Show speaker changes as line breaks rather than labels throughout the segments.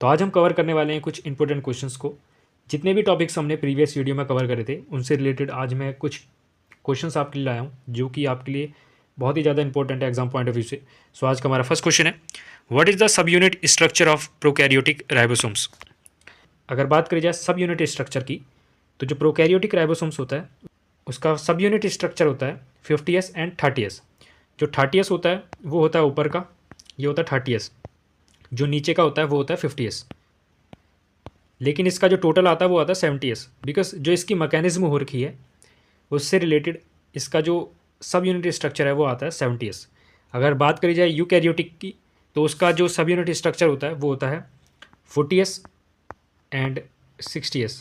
तो आज हम कवर करने वाले हैं कुछ इंपॉर्टेंट क्वेश्चंस को। जितने भी टॉपिक्स हमने प्रीवियस वीडियो में कवर करे थे उनसे रिलेटेड आज मैं कुछ क्वेश्चंस आपके लिए लाया हूँ जो कि आपके लिए बहुत ही ज़्यादा इंपॉर्टेंट है एग्जाम पॉइंट ऑफ व्यू से। सो आज का हमारा फर्स्ट क्वेश्चन है, what is the sub unit structure of prokaryotic ribosomes. अगर बात करी जाए सब यूनिट स्ट्रक्चर की, तो जो प्रोकैरियोटिक राइबोसोम्स होता है उसका सब यूनिट स्ट्रक्चर होता है 50s एंड 30s। जो 30s होता है वो होता है ऊपर का, ये होता है 30s। जो नीचे का होता है वो होता है 50s। लेकिन इसका जो टोटल आता है वो आता है 70s, बिकॉज जो इसकी मैकेनिज्म हो रखी है उससे रिलेटेड इसका जो सब यूनिट स्ट्रक्चर है वो आता है 70s। अगर बात करी जाए यूकैरियोटिक की, तो उसका जो सब यूनिट स्ट्रक्चर होता है वो होता है 40s एंड 60s।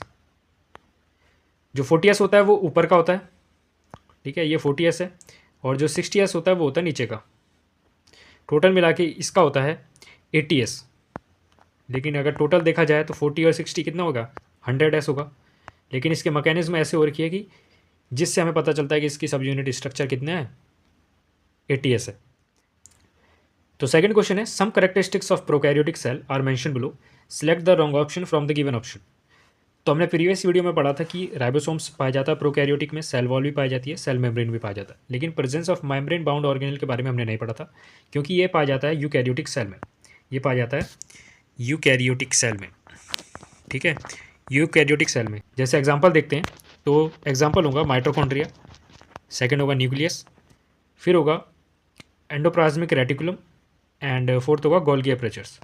जो 40s होता है वो ऊपर का होता है, ठीक है, ये 40s है, और जो 60s होता है वो होता है नीचे का। टोटल मिला के इसका होता है 80s। लेकिन अगर टोटल देखा जाए तो 40 और 60 कितना होगा, 100s होगा। लेकिन इसके मैकेनिज्म ऐसे हो रखी है कि जिससे हमें पता चलता है कि इसकी सब यूनिट स्ट्रक्चर कितने हैं, 80s है। तो सेकंड क्वेश्चन है, some characteristics of prokaryotic cell are mention below, select the wrong option from the given option. तो हमने प्रीवियस वीडियो में पढ़ा था कि राइबोसोम्स पाया जाता है प्रोकैरियोटिक में, सेल वॉल भी पाई जाती है, सेल मेम्ब्रेन भी पाया जाता है। लेकिन presence of membrane bound organelle के बारे में हमने नहीं पढ़ा था, क्योंकि ये पाया जाता है यूकैरियोटिक सेल में। ये पाया जाता है यूकैरियोटिक सेल में, ठीक है, यूकैरियोटिक सेल में। जैसे एग्जांपल देखते हैं, तो एग्जांपल होगा माइटोकॉन्ड्रिया, सेकंड होगा न्यूक्लियस, फिर होगा एंडोप्लाज्मिक रेटिकुलम, एंड फोर्थ होगा गोल्गी एपरेचर्स।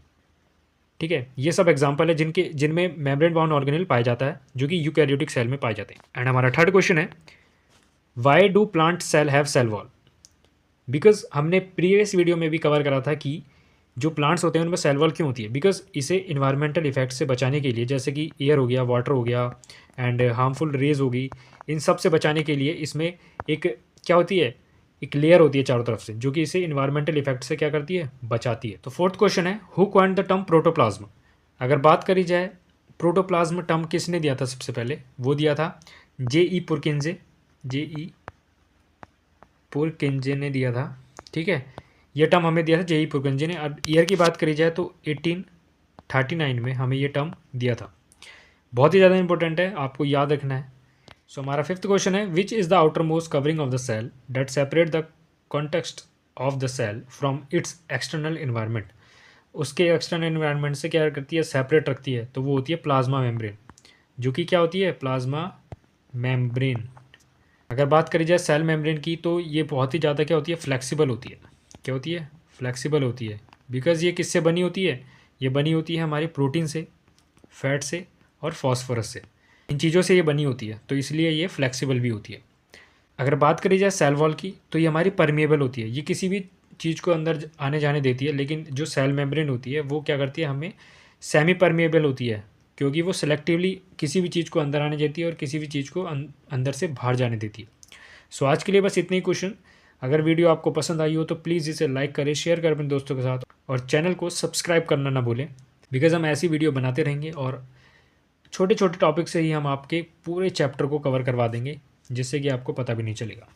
ठीक है, ये सब एग्जांपल है जिनमें मेम्ब्रेन बाउंड ऑर्गेनेल पाया जाता है जो कि यूकैरियोटिक सेल में पाए जाते हैं। एंड हमारा थर्ड क्वेश्चन है, why do plant cell have cell wall. Because हमने प्रीवियस वीडियो में भी कवर करा था कि जो प्लांट्स होते हैं उनमें सेल वॉल क्यों होती है, बिकॉज इसे इन्वायरमेंटल इफेक्ट से बचाने के लिए, जैसे कि एयर हो गया, वाटर हो गया, एंड हार्मफुल रेज होगी, इन सब से बचाने के लिए इसमें एक क्या होती है, एक लेयर होती है चारों तरफ से, जो कि इसे इन्वायरमेंटल इफेक्ट से क्या करती है, बचाती है। तो फोर्थ क्वेश्चन है, who coined the term protoplasm. अगर बात करी जाए प्रोटोप्लाज्म टर्म किसने दिया था सबसे पहले, वो दिया था J.E. पुरकिंजे, J.E. पुरकिंजे ने दिया था। ठीक है, ये टर्म हमें दिया था J.E. पुरकिंजे ने। अब ईयर की बात करी जाए तो 1839 में हमें ये टर्म दिया था। बहुत ही ज़्यादा इंपॉर्टेंट है, आपको याद रखना है। सो हमारा फिफ्थ क्वेश्चन है, which is the outer most covering of the cell that separate the context of the cell from its external environment. उसके एक्सटर्नल इन्वायरमेंट से क्या करती है, सेपरेट रखती है, तो वो होती है प्लाज्मा मेम्ब्रेन, जो कि क्या होती है, प्लाज्मा मेम्ब्रेन। अगर बात करी जाए सेल मेम्ब्रेन की, तो ये बहुत ही ज़्यादा क्या होती है, फ्लेक्सिबल होती है। क्या होती है, फ्लेक्सिबल होती है। बिकॉज ये किससे बनी होती है, ये बनी होती है हमारी प्रोटीन से, फैट से और फॉस्फोरस से, इन चीज़ों से ये बनी होती है, तो इसलिए ये फ्लेक्सिबल भी होती है। अगर बात करी जाए सेल वॉल की, तो ये हमारी परमिएबल होती है, ये किसी भी चीज़ को अंदर आने जाने देती है। लेकिन जो सेल मेम्ब्रेन होती है वो क्या करती है, हमें सेमी परमिएबल होती है, क्योंकि वो सेलेक्टिवली किसी भी चीज़ को अंदर आने देती है और किसी भी चीज़ को अंदर से बाहर जाने देती है। सो आज के लिए बस इतने ही क्वेश्चन। अगर वीडियो आपको पसंद आई हो तो प्लीज़ इसे लाइक करें, शेयर करें अपने दोस्तों के साथ, और चैनल को सब्सक्राइब करना ना भूलें, बिकॉज हम ऐसी वीडियो बनाते रहेंगे और छोटे छोटे टॉपिक से ही हम आपके पूरे चैप्टर को कवर करवा देंगे, जिससे कि आपको पता भी नहीं चलेगा।